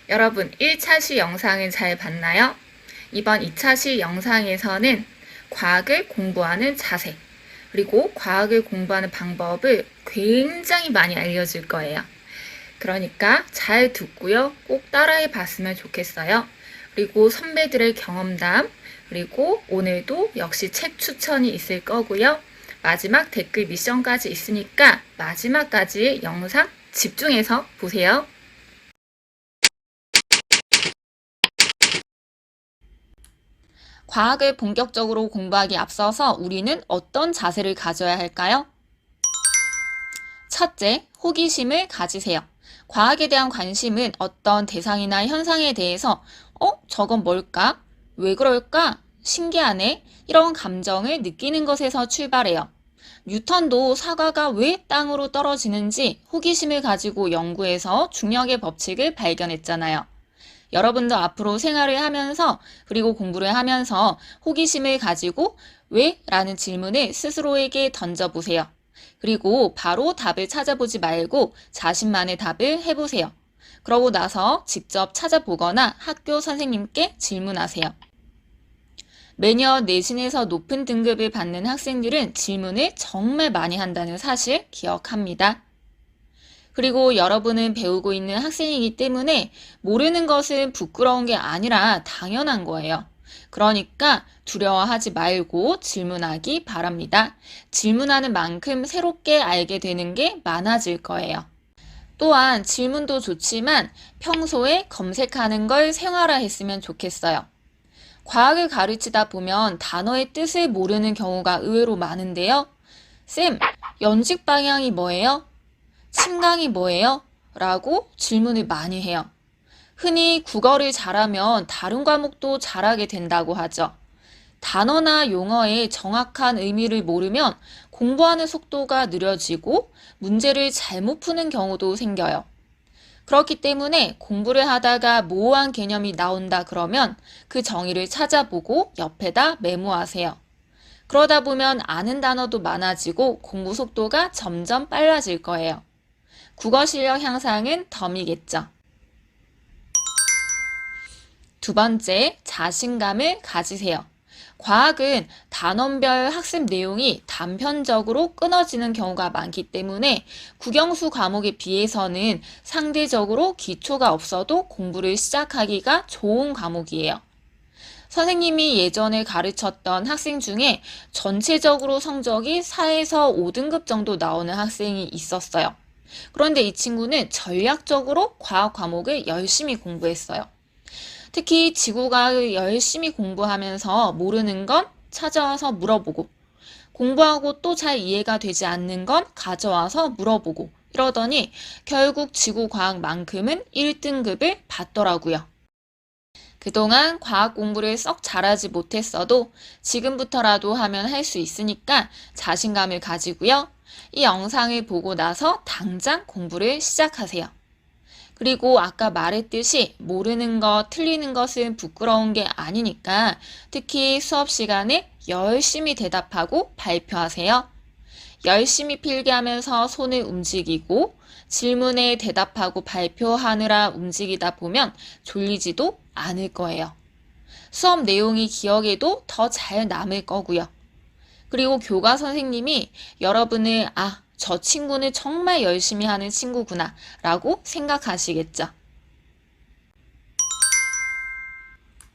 여러분 1차 시 영상은 잘 봤나요? 이번 2차 시 영상에서는 과학을 공부하는 자세, 그리고 과학을 공부하는 방법을 굉장히 많이 알려줄 거예요. 그러니까 잘 듣고요. 꼭 따라해 봤으면 좋겠어요. 그리고 선배들의 경험담, 그리고 오늘도 역시 책 추천이 있을 거고요. 마지막 댓글 미션까지 있으니까 마지막까지 영상 집중해서 보세요. 과학을 본격적으로 공부하기 앞서서 우리는 어떤 자세를 가져야 할까요? 첫째, 호기심을 가지세요. 과학에 대한 관심은 어떤 대상이나 현상에 대해서 저건 뭘까? 왜 그럴까? 신기하네? 이런 감정을 느끼는 것에서 출발해요. 뉴턴도 사과가 왜 땅으로 떨어지는지 호기심을 가지고 연구해서 중력의 법칙을 발견했잖아요. 여러분도 앞으로 생활을 하면서 그리고 공부를 하면서 호기심을 가지고 왜? 라는 질문을 스스로에게 던져보세요. 그리고 바로 답을 찾아보지 말고 자신만의 답을 해보세요. 그러고 나서 직접 찾아보거나 학교 선생님께 질문하세요. 매년 내신에서 높은 등급을 받는 학생들은 질문을 정말 많이 한다는 사실 기억합니다. 그리고 여러분은 배우고 있는 학생이기 때문에 모르는 것은 부끄러운 게 아니라 당연한 거예요. 그러니까 두려워하지 말고 질문하기 바랍니다. 질문하는 만큼 새롭게 알게 되는 게 많아질 거예요. 또한 질문도 좋지만 평소에 검색하는 걸 생활화했으면 좋겠어요. 과학을 가르치다 보면 단어의 뜻을 모르는 경우가 의외로 많은데요. 쌤, 연직 방향이 뭐예요? 침강이 뭐예요? 라고 질문을 많이 해요. 흔히 국어를 잘하면 다른 과목도 잘하게 된다고 하죠. 단어나 용어의 정확한 의미를 모르면 공부하는 속도가 느려지고 문제를 잘못 푸는 경우도 생겨요. 그렇기 때문에 공부를 하다가 모호한 개념이 나온다 그러면 그 정의를 찾아보고 옆에다 메모하세요. 그러다 보면 아는 단어도 많아지고 공부 속도가 점점 빨라질 거예요. 국어 실력 향상은 덤이겠죠. 두 번째, 자신감을 가지세요. 과학은 단원별 학습 내용이 단편적으로 끊어지는 경우가 많기 때문에 국영수 과목에 비해서는 상대적으로 기초가 없어도 공부를 시작하기가 좋은 과목이에요. 선생님이 예전에 가르쳤던 학생 중에 전체적으로 성적이 4에서 5등급 정도 나오는 학생이 있었어요. 그런데 이 친구는 전략적으로 과학 과목을 열심히 공부했어요. 특히 지구과학을 열심히 공부하면서 모르는 건 찾아와서 물어보고 공부하고 또 잘 이해가 되지 않는 건 가져와서 물어보고 이러더니 결국 지구과학만큼은 1등급을 받더라고요. 그동안 과학 공부를 썩 잘하지 못했어도 지금부터라도 하면 할 수 있으니까 자신감을 가지고요. 이 영상을 보고 나서 당장 공부를 시작하세요. 그리고 아까 말했듯이 모르는 것, 틀리는 것은 부끄러운 게 아니니까 특히 수업 시간에 열심히 대답하고 발표하세요. 열심히 필기하면서 손을 움직이고 질문에 대답하고 발표하느라 움직이다 보면 졸리지도 않을 거예요. 수업 내용이 기억에도 더 잘 남을 거고요. 그리고 교과 선생님이 여러분을 저 친구는 정말 열심히 하는 친구구나 라고 생각하시겠죠.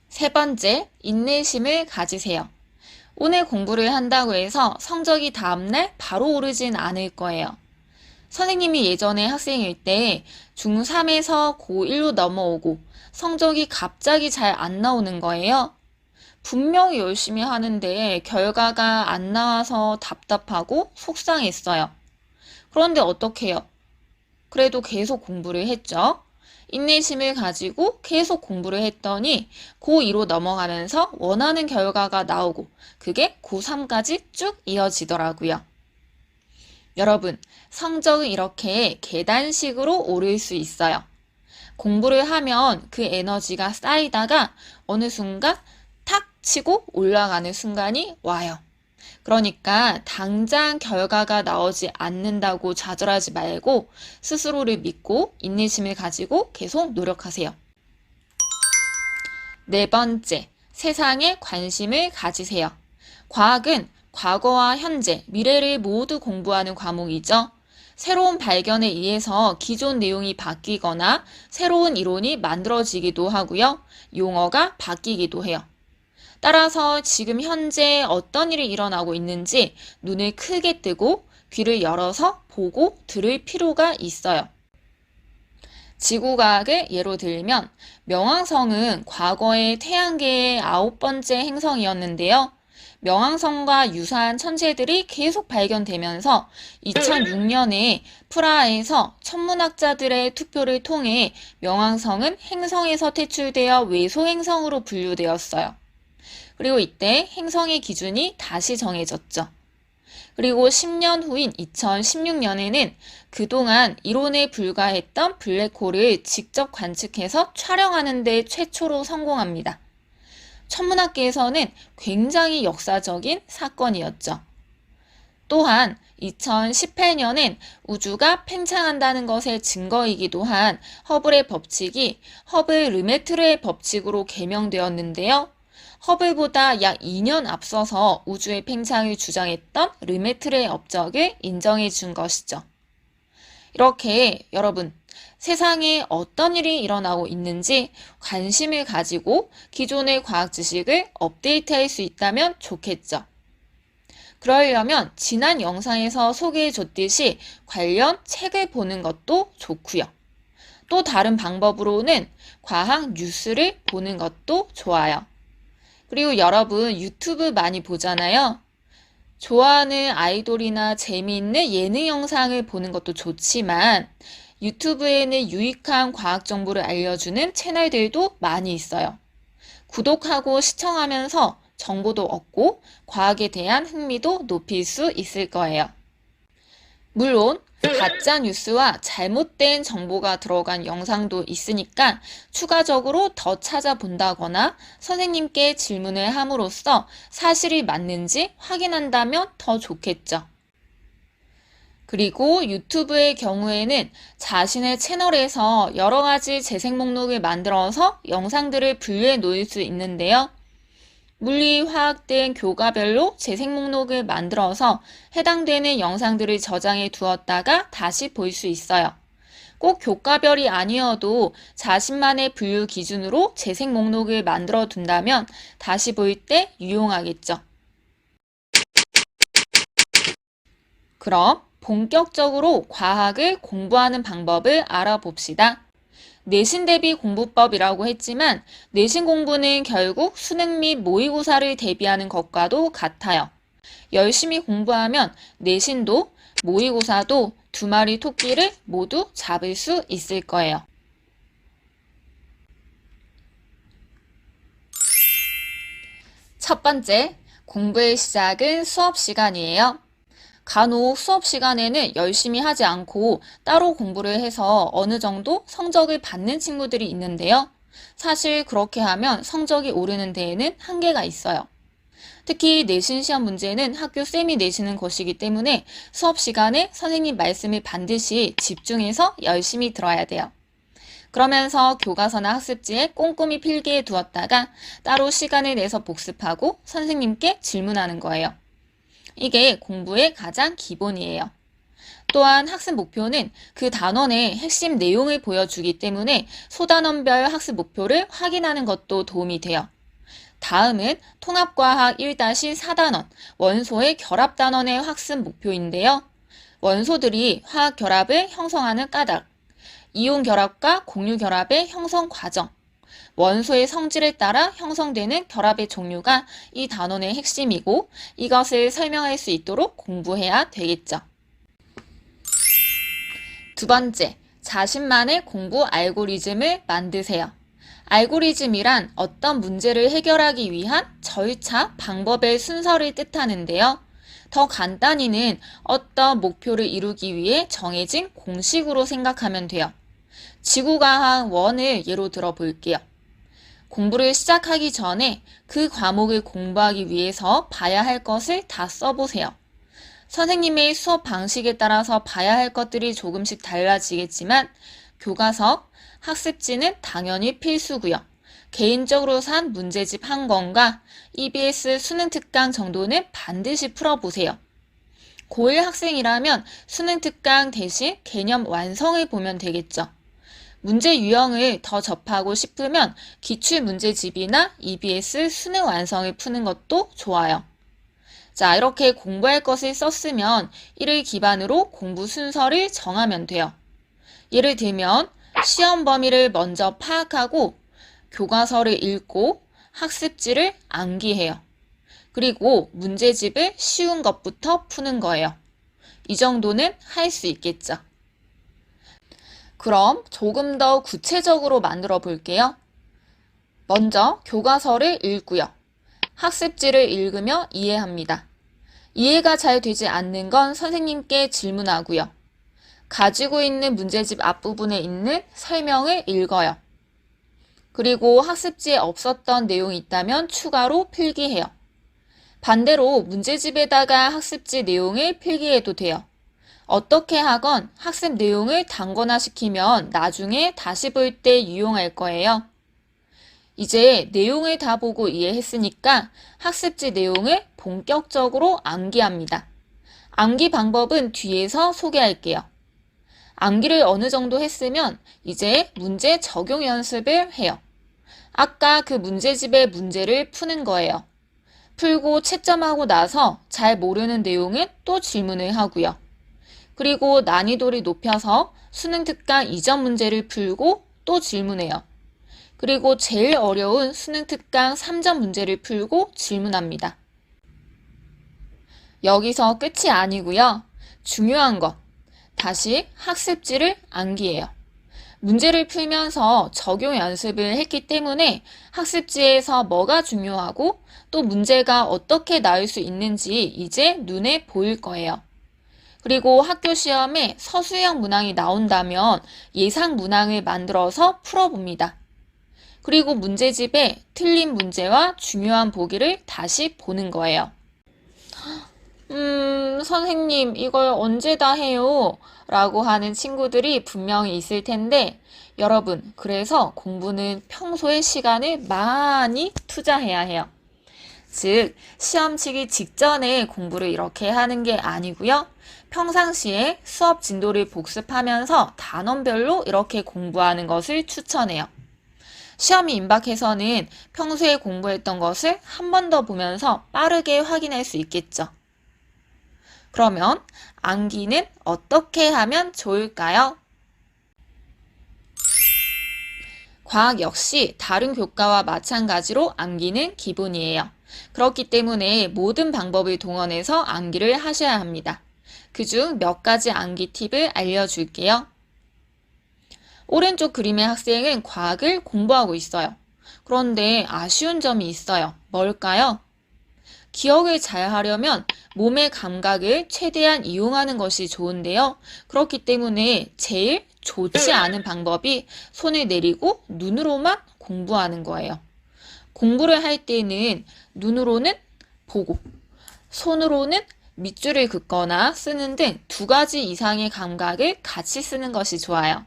세 번째, 인내심을 가지세요. 오늘 공부를 한다고 해서 성적이 다음날 바로 오르진 않을 거예요. 선생님이 예전에 학생일 때 중3에서 고1로 넘어오고 성적이 갑자기 잘 안 나오는 거예요. 분명히 열심히 하는데 결과가 안 나와서 답답하고 속상했어요. 그런데 어떡해요? 그래도 계속 공부를 했죠. 인내심을 가지고 계속 공부를 했더니 고2로 넘어가면서 원하는 결과가 나오고 그게 고3까지 쭉 이어지더라고요. 여러분, 성적은 이렇게 계단식으로 오를 수 있어요. 공부를 하면 그 에너지가 쌓이다가 어느 순간 탁 치고 올라가는 순간이 와요. 그러니까 당장 결과가 나오지 않는다고 좌절하지 말고 스스로를 믿고 인내심을 가지고 계속 노력하세요. 네 번째, 세상에 관심을 가지세요. 과학은 과거와 현재, 미래를 모두 공부하는 과목이죠. 새로운 발견에 의해서 기존 내용이 바뀌거나 새로운 이론이 만들어지기도 하고요. 용어가 바뀌기도 해요. 따라서 지금 현재 어떤 일이 일어나고 있는지 눈을 크게 뜨고 귀를 열어서 보고 들을 필요가 있어요. 지구과학을 예로 들면 명왕성은 과거의 태양계의 9번째 행성이었는데요. 명왕성과 유사한 천체들이 계속 발견되면서 2006년에 프라하에서 천문학자들의 투표를 통해 명왕성은 행성에서 퇴출되어 외소행성으로 분류되었어요. 그리고 이때 행성의 기준이 다시 정해졌죠. 그리고 10년 후인 2016년에는 그동안 이론에 불과했던 블랙홀을 직접 관측해서 촬영하는 데 최초로 성공합니다. 천문학계에서는 굉장히 역사적인 사건이었죠. 또한 2018년엔 우주가 팽창한다는 것의 증거이기도 한 허블의 법칙이 허블-르메트르의 법칙으로 개명되었는데요. 허블보다 약 2년 앞서서 우주의 팽창을 주장했던 르메트르의 업적을 인정해 준 것이죠. 이렇게 여러분, 세상에 어떤 일이 일어나고 있는지 관심을 가지고 기존의 과학 지식을 업데이트할 수 있다면 좋겠죠. 그러려면 지난 영상에서 소개해 줬듯이 관련 책을 보는 것도 좋고요. 또 다른 방법으로는 과학 뉴스를 보는 것도 좋아요. 그리고 여러분 유튜브 많이 보잖아요. 좋아하는 아이돌이나 재미있는 예능 영상을 보는 것도 좋지만 유튜브에는 유익한 과학 정보를 알려주는 채널들도 많이 있어요. 구독하고 시청하면서 정보도 얻고 과학에 대한 흥미도 높일 수 있을 거예요. 물론 가짜 뉴스와 잘못된 정보가 들어간 영상도 있으니까 추가적으로 더 찾아본다거나 선생님께 질문을 함으로써 사실이 맞는지 확인한다면 더 좋겠죠. 그리고 유튜브의 경우에는 자신의 채널에서 여러 가지 재생 목록을 만들어서 영상들을 분류해 놓을 수 있는데요. 물리, 화학 등 교과별로 재생 목록을 만들어서 해당되는 영상들을 저장해 두었다가 다시 볼 수 있어요. 꼭 교과별이 아니어도 자신만의 분류 기준으로 재생 목록을 만들어 둔다면 다시 볼 때 유용하겠죠. 그럼 본격적으로 과학을 공부하는 방법을 알아봅시다. 내신 대비 공부법이라고 했지만 내신 공부는 결국 수능 및 모의고사를 대비하는 것과도 같아요. 열심히 공부하면 내신도 모의고사도 두 마리 토끼를 모두 잡을 수 있을 거예요. 첫 번째, 공부의 시작은 수업 시간이에요. 간혹 수업 시간에는 열심히 하지 않고 따로 공부를 해서 어느 정도 성적을 받는 친구들이 있는데요. 사실 그렇게 하면 성적이 오르는 데에는 한계가 있어요. 특히 내신 시험 문제는 학교 쌤이 내시는 것이기 때문에 수업 시간에 선생님 말씀을 반드시 집중해서 열심히 들어야 돼요. 그러면서 교과서나 학습지에 꼼꼼히 필기해 두었다가 따로 시간을 내서 복습하고 선생님께 질문하는 거예요. 이게 공부의 가장 기본이에요. 또한 학습 목표는 그 단원의 핵심 내용을 보여주기 때문에 소단원별 학습 목표를 확인하는 것도 도움이 돼요. 다음은 통합과학 1-4단원, 원소의 결합단원의 학습 목표인데요. 원소들이 화학 결합을 형성하는 까닭, 이온 결합과 공유 결합의 형성 과정, 원소의 성질에 따라 형성되는 결합의 종류가 이 단원의 핵심이고 이것을 설명할 수 있도록 공부해야 되겠죠. 두 번째, 자신만의 공부 알고리즘을 만드세요. 알고리즘이란 어떤 문제를 해결하기 위한 절차, 방법의 순서를 뜻하는데요. 더 간단히는 어떤 목표를 이루기 위해 정해진 공식으로 생각하면 돼요. 지구과학 1을 예로 들어 볼게요. 공부를 시작하기 전에 그 과목을 공부하기 위해서 봐야 할 것을 다 써보세요. 선생님의 수업 방식에 따라서 봐야 할 것들이 조금씩 달라지겠지만 교과서, 학습지는 당연히 필수고요. 개인적으로 산 문제집 한 권과 EBS 수능 특강 정도는 반드시 풀어보세요. 고1 학생이라면 수능 특강 대신 개념 완성을 보면 되겠죠. 문제 유형을 더 접하고 싶으면 기출 문제집이나 EBS 수능 완성을 푸는 것도 좋아요. 자, 이렇게 공부할 것을 썼으면 이를 기반으로 공부 순서를 정하면 돼요. 예를 들면 시험 범위를 먼저 파악하고 교과서를 읽고 학습지를 암기해요. 그리고 문제집을 쉬운 것부터 푸는 거예요. 이 정도는 할 수 있겠죠. 그럼 조금 더 구체적으로 만들어 볼게요. 먼저 교과서를 읽고요. 학습지를 읽으며 이해합니다. 이해가 잘 되지 않는 건 선생님께 질문하고요. 가지고 있는 문제집 앞부분에 있는 설명을 읽어요. 그리고 학습지에 없었던 내용이 있다면 추가로 필기해요. 반대로 문제집에다가 학습지 내용을 필기해도 돼요. 어떻게 하건 학습 내용을 단권화시키면 나중에 다시 볼 때 유용할 거예요. 이제 내용을 다 보고 이해했으니까 학습지 내용을 본격적으로 암기합니다. 암기 방법은 뒤에서 소개할게요. 암기를 어느 정도 했으면 이제 문제 적용 연습을 해요. 아까 그 문제집의 문제를 푸는 거예요. 풀고 채점하고 나서 잘 모르는 내용은 또 질문을 하고요. 그리고 난이도를 높여서 수능 특강 이전 문제를 풀고 또 질문해요. 그리고 제일 어려운 수능 특강 3전 문제를 풀고 질문합니다. 여기서 끝이 아니고요. 중요한 것, 다시 학습지를 암기해요. 문제를 풀면서 적용 연습을 했기 때문에 학습지에서 뭐가 중요하고 또 문제가 어떻게 나올 수 있는지 이제 눈에 보일 거예요. 그리고 학교 시험에 서술형 문항이 나온다면 예상 문항을 만들어서 풀어봅니다. 그리고 문제집에 틀린 문제와 중요한 보기를 다시 보는 거예요. 선생님, 이걸 언제 다 해요? 라고 하는 친구들이 분명히 있을 텐데, 여러분, 그래서 공부는 평소에 시간을 많이 투자해야 해요. 즉, 시험 치기 직전에 공부를 이렇게 하는 게 아니고요. 평상시에 수업 진도를 복습하면서 단원별로 이렇게 공부하는 것을 추천해요. 시험이 임박해서는 평소에 공부했던 것을 한 번 더 보면서 빠르게 확인할 수 있겠죠. 그러면 암기는 어떻게 하면 좋을까요? 과학 역시 다른 교과와 마찬가지로 암기는 기본이에요. 그렇기 때문에 모든 방법을 동원해서 암기를 하셔야 합니다. 그중 몇 가지 암기 팁을 알려줄게요. 오른쪽 그림의 학생은 과학을 공부하고 있어요. 그런데 아쉬운 점이 있어요. 뭘까요? 기억을 잘 하려면 몸의 감각을 최대한 이용하는 것이 좋은데요. 그렇기 때문에 제일 좋지 않은 방법이 손을 내리고 눈으로만 공부하는 거예요. 공부를 할 때는 눈으로는 보고, 손으로는 밑줄을 긋거나 쓰는 등 2가지 이상의 감각을 같이 쓰는 것이 좋아요.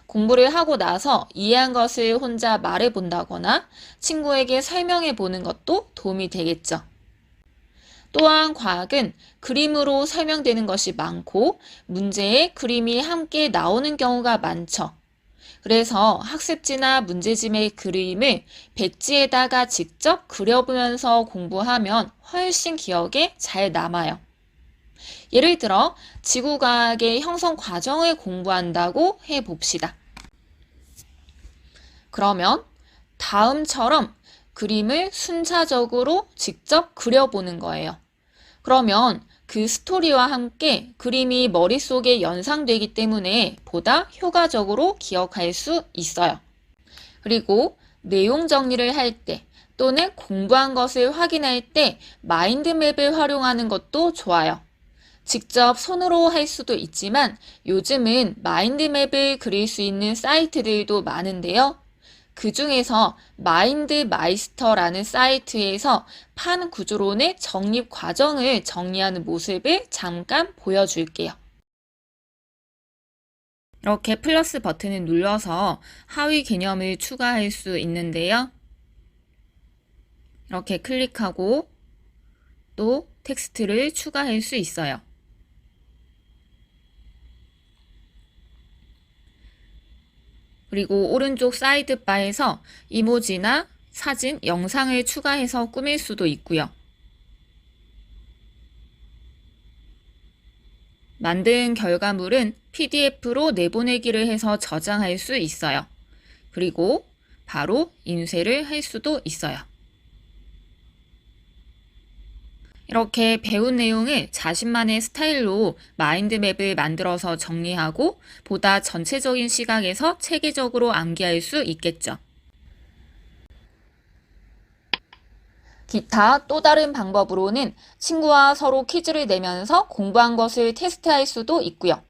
공부를 하고 나서 이해한 것을 혼자 말해본다거나 친구에게 설명해 보는 것도 도움이 되겠죠. 또한 과학은 그림으로 설명되는 것이 많고 문제에 그림이 함께 나오는 경우가 많죠. 그래서 학습지나 문제집의 그림을 백지에다가 직접 그려보면서 공부하면 훨씬 기억에 잘 남아요. 예를 들어 지구과학의 형성 과정을 공부한다고 해봅시다. 그러면 다음처럼 그림을 순차적으로 직접 그려보는 거예요. 그러면 그 스토리와 함께 그림이 머릿속에 연상되기 때문에 보다 효과적으로 기억할 수 있어요. 그리고 내용 정리를 할 때 또는 공부한 것을 확인할 때 마인드맵을 활용하는 것도 좋아요. 직접 손으로 할 수도 있지만 요즘은 마인드맵을 그릴 수 있는 사이트들도 많은데요. 그 중에서 마인드마이스터라는 사이트에서 판 구조론의 정립 과정을 정리하는 모습을 잠깐 보여줄게요. 이렇게 플러스 버튼을 눌러서 하위 개념을 추가할 수 있는데요. 이렇게 클릭하고 또 텍스트를 추가할 수 있어요. 그리고 오른쪽 사이드바에서 이모지나 사진, 영상을 추가해서 꾸밀 수도 있고요. 만든 결과물은 PDF로 내보내기를 해서 저장할 수 있어요. 그리고 바로 인쇄를 할 수도 있어요. 이렇게 배운 내용을 자신만의 스타일로 마인드맵을 만들어서 정리하고 보다 전체적인 시각에서 체계적으로 암기할 수 있겠죠. 기타 또 다른 방법으로는 친구와 서로 퀴즈를 내면서 공부한 것을 테스트할 수도 있고요.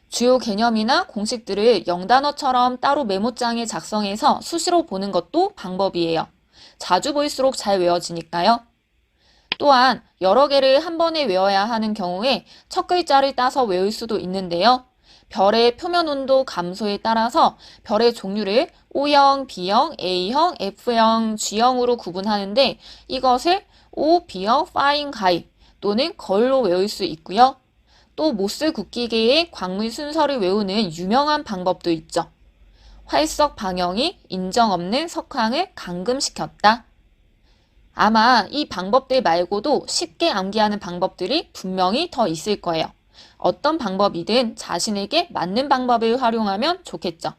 주요 개념이나 공식들을 영단어처럼 따로 메모장에 작성해서 수시로 보는 것도 방법이에요. 자주 볼수록 잘 외워지니까요. 또한 여러 개를 한 번에 외워야 하는 경우에 첫 글자를 따서 외울 수도 있는데요. 별의 표면 온도 감소에 따라서 별의 종류를 O형, B형, A형, F형, G형으로 구분하는데 이것을 O, B형, 파인 가이 또는 걸로 외울 수 있고요. 또 모스 국기계의 광물 순서를 외우는 유명한 방법도 있죠. 활석 방형이 인정 없는 석황을 감금시켰다. 아마 이 방법들 말고도 쉽게 암기하는 방법들이 분명히 더 있을 거예요. 어떤 방법이든 자신에게 맞는 방법을 활용하면 좋겠죠.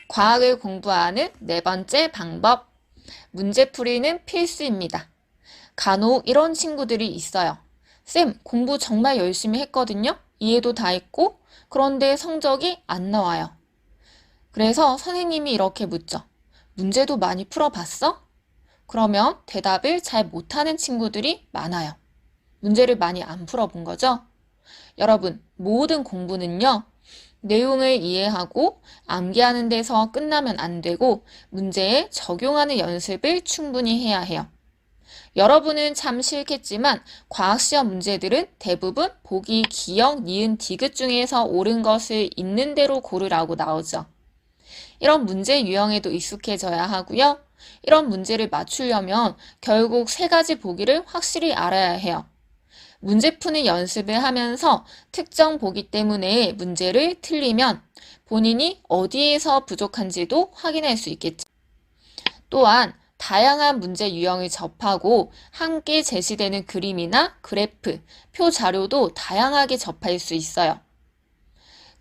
과학을 공부하는 네 번째 방법. 문제풀이는 필수입니다. 간혹 이런 친구들이 있어요. 쌤, 공부 정말 열심히 했거든요. 이해도 다 했고, 그런데 성적이 안 나와요. 그래서 선생님이 이렇게 묻죠. 문제도 많이 풀어봤어? 그러면 대답을 잘 못하는 친구들이 많아요. 문제를 많이 안 풀어본 거죠? 여러분, 모든 공부는요, 내용을 이해하고 암기하는 데서 끝나면 안 되고 문제에 적용하는 연습을 충분히 해야 해요. 여러분은 참 싫겠지만 과학시험 문제들은 대부분 보기 기역, 니은, 디귿 중에서 옳은 것을 있는 대로 고르라고 나오죠. 이런 문제 유형에도 익숙해져야 하고요. 이런 문제를 맞추려면 결국 세 가지 보기를 확실히 알아야 해요. 문제 푸는 연습을 하면서 특정 보기 때문에 문제를 틀리면 본인이 어디에서 부족한지도 확인할 수 있겠죠. 또한 다양한 문제 유형을 접하고 함께 제시되는 그림이나 그래프, 표 자료도 다양하게 접할 수 있어요.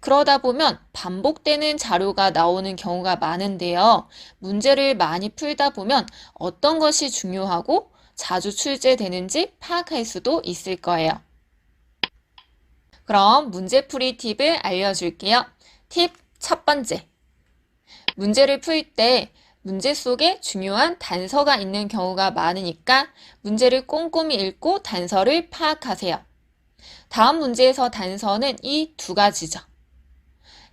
그러다 보면 반복되는 자료가 나오는 경우가 많은데요. 문제를 많이 풀다 보면 어떤 것이 중요하고 자주 출제되는지 파악할 수도 있을 거예요. 그럼 문제풀이 팁을 알려줄게요. 팁 첫 번째. 문제를 풀 때 문제 속에 중요한 단서가 있는 경우가 많으니까 문제를 꼼꼼히 읽고 단서를 파악하세요. 다음 문제에서 단서는 이 두 가지죠.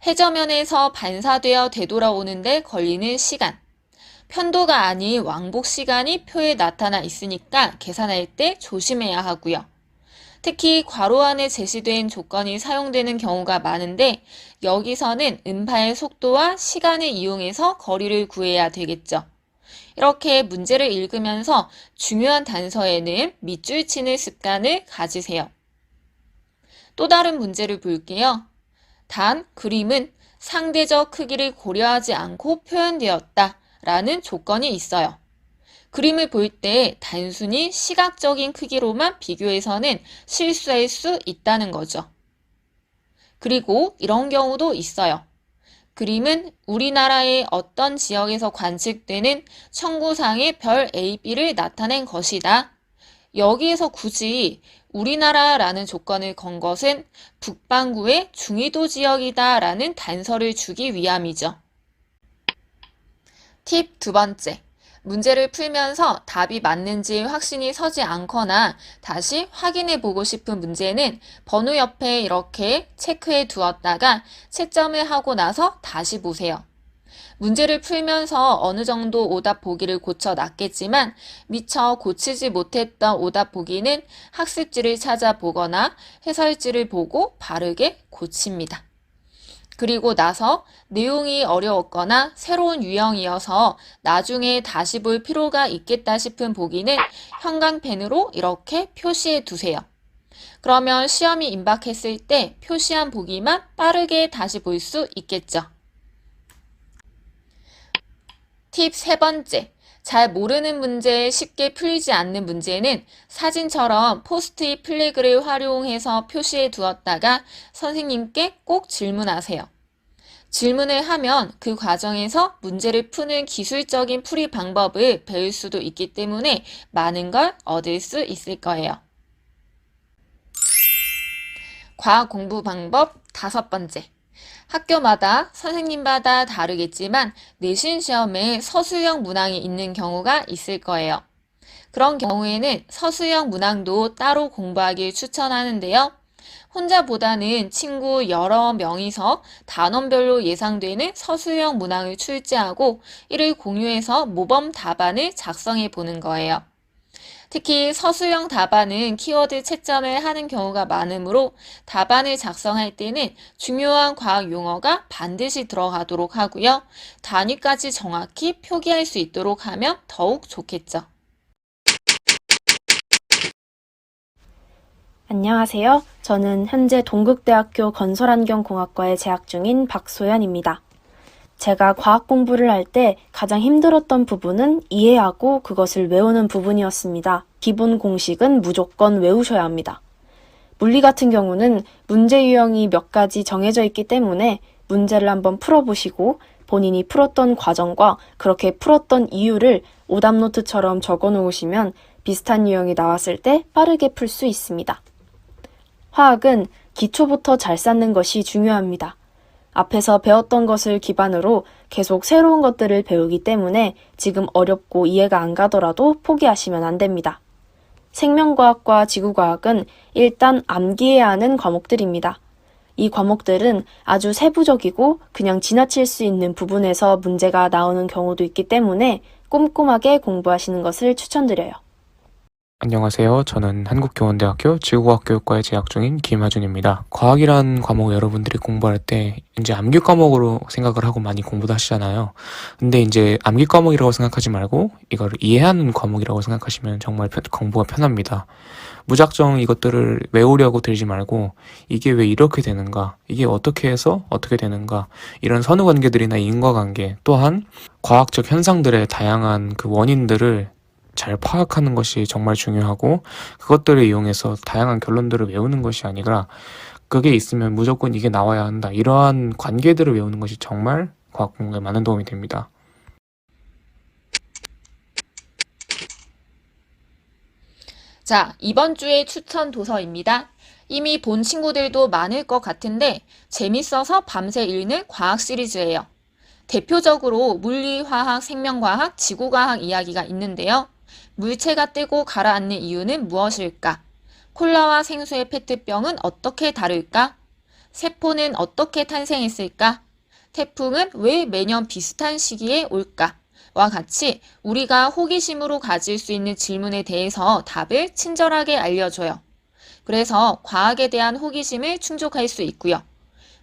해저면에서 반사되어 되돌아오는데 걸리는 시간. 편도가 아닌 왕복 시간이 표에 나타나 있으니까 계산할 때 조심해야 하고요. 특히 괄호 안에 제시된 조건이 사용되는 경우가 많은데 여기서는 음파의 속도와 시간을 이용해서 거리를 구해야 되겠죠. 이렇게 문제를 읽으면서 중요한 단서에는 밑줄 치는 습관을 가지세요. 또 다른 문제를 볼게요. 단, 그림은 상대적 크기를 고려하지 않고 표현되었다 라는 조건이 있어요. 그림을 볼 때 단순히 시각적인 크기로만 비교해서는 실수할 수 있다는 거죠. 그리고 이런 경우도 있어요. 그림은 우리나라의 어떤 지역에서 관측되는 청구상의 별 A, B를 나타낸 것이다. 여기에서 굳이 우리나라라는 조건을 건 것은 북반구의 중위도 지역이다 라는 단서를 주기 위함이죠. 팁 두 번째. 문제를 풀면서 답이 맞는지 확신이 서지 않거나 다시 확인해 보고 싶은 문제는 번호 옆에 이렇게 체크해 두었다가 채점을 하고 나서 다시 보세요. 문제를 풀면서 어느 정도 오답 보기를 고쳐놨겠지만 미처 고치지 못했던 오답 보기는 학습지를 찾아보거나 해설지를 보고 바르게 고칩니다. 그리고 나서 내용이 어려웠거나 새로운 유형이어서 나중에 다시 볼 필요가 있겠다 싶은 보기는 형광펜으로 이렇게 표시해 두세요. 그러면 시험이 임박했을 때 표시한 보기만 빠르게 다시 볼 수 있겠죠. 팁 세 번째. 잘 모르는 문제, 쉽게 풀리지 않는 문제는 사진처럼 포스트잇 플래그를 활용해서 표시해 두었다가 선생님께 꼭 질문하세요. 질문을 하면 그 과정에서 문제를 푸는 기술적인 풀이 방법을 배울 수도 있기 때문에 많은 걸 얻을 수 있을 거예요. 과학 공부 방법 다섯 번째. 학교마다 선생님마다 다르겠지만 내신 시험에 서술형 문항이 있는 경우가 있을 거예요. 그런 경우에는 서술형 문항도 따로 공부하길 추천하는데요. 혼자보다는 친구 여러 명이서 단원별로 예상되는 서술형 문항을 출제하고 이를 공유해서 모범 답안을 작성해 보는 거예요. 특히 서술형 답안은 키워드 채점을 하는 경우가 많으므로 답안을 작성할 때는 중요한 과학 용어가 반드시 들어가도록 하고요. 단위까지 정확히 표기할 수 있도록 하면 더욱 좋겠죠. 안녕하세요. 저는 현재 동국대학교 건설환경공학과에 재학 중인 박소연입니다. 제가 과학 공부를 할 때 가장 힘들었던 부분은 이해하고 그것을 외우는 부분이었습니다. 기본 공식은 무조건 외우셔야 합니다. 물리 같은 경우는 문제 유형이 몇 가지 정해져 있기 때문에 문제를 한번 풀어보시고 본인이 풀었던 과정과 그렇게 풀었던 이유를 오답노트처럼 적어 놓으시면 비슷한 유형이 나왔을 때 빠르게 풀 수 있습니다. 화학은 기초부터 잘 쌓는 것이 중요합니다. 앞에서 배웠던 것을 기반으로 계속 새로운 것들을 배우기 때문에 지금 어렵고 이해가 안 가더라도 포기하시면 안 됩니다. 생명과학과 지구과학은 일단 암기해야 하는 과목들입니다. 이 과목들은 아주 세부적이고 그냥 지나칠 수 있는 부분에서 문제가 나오는 경우도 있기 때문에 꼼꼼하게 공부하시는 것을 추천드려요. 안녕하세요. 저는 한국교원대학교 지구과학교육과에 재학 중인 김하준입니다. 과학이란 과목을 여러분들이 공부할 때 이제 암기 과목으로 생각을 하고 많이 공부도 하시잖아요. 근데 이제 암기 과목이라고 생각하지 말고 이거를 이해하는 과목이라고 생각하시면 정말 공부가 편합니다. 무작정 이것들을 외우려고 들지 말고 이게 왜 이렇게 되는가, 이게 어떻게 해서 어떻게 되는가, 이런 선후관계들이나 인과관계, 또한 과학적 현상들의 다양한 그 원인들을 잘 파악하는 것이 정말 중요하고, 그것들을 이용해서 다양한 결론들을 외우는 것이 아니라 그게 있으면 무조건 이게 나와야 한다, 이러한 관계들을 외우는 것이 정말 과학 공부에 많은 도움이 됩니다. 자, 이번 주의 추천 도서입니다. 이미 본 친구들도 많을 것 같은데 재밌어서 밤새 읽는 과학 시리즈예요. 대표적으로 물리, 화학, 생명과학, 지구과학 이야기가 있는데요. 물체가 뜨고 가라앉는 이유는 무엇일까? 콜라와 생수의 페트병은 어떻게 다를까? 세포는 어떻게 탄생했을까? 태풍은 왜 매년 비슷한 시기에 올까? 와 같이 우리가 호기심으로 가질 수 있는 질문에 대해서 답을 친절하게 알려줘요. 그래서 과학에 대한 호기심을 충족할 수 있고요.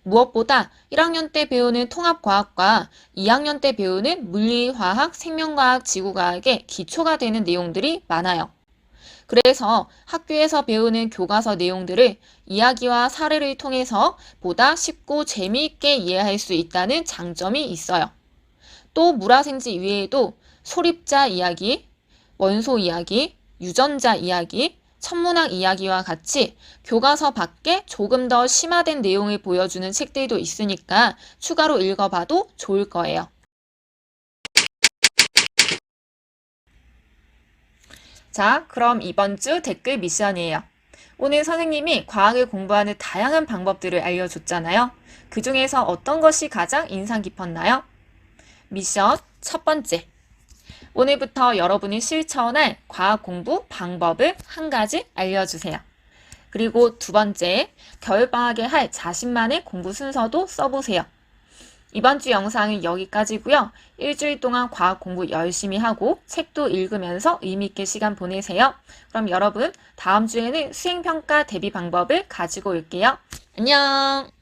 무엇보다 1학년 때 배우는 통합과학과 2학년 때 배우는 물리, 화학, 생명과학, 지구과학의 기초가 되는 내용들이 많아요. 그래서 학교에서 배우는 교과서 내용들을 이야기와 사례를 통해서 보다 쉽고 재미있게 이해할 수 있다는 장점이 있어요. 또 물화생지 이외에도 소립자 이야기, 원소 이야기, 유전자 이야기, 천문학 이야기와 같이 교과서 밖에 조금 더 심화된 내용을 보여주는 책들도 있으니까 추가로 읽어봐도 좋을 거예요. 자, 그럼 이번 주 댓글 미션이에요. 오늘 선생님이 과학을 공부하는 다양한 방법들을 알려줬잖아요. 그 중에서 어떤 것이 가장 인상 깊었나요? 미션 첫 번째. 오늘부터 여러분이 실천할 과학 공부 방법을 한 가지 알려주세요. 그리고 두 번째, 겨울방학에 할 자신만의 공부 순서도 써보세요. 이번 주 영상은 여기까지고요. 일주일 동안 과학 공부 열심히 하고 책도 읽으면서 의미있게 시간 보내세요. 그럼 여러분, 다음 주에는 수행평가 대비 방법을 가지고 올게요. 안녕!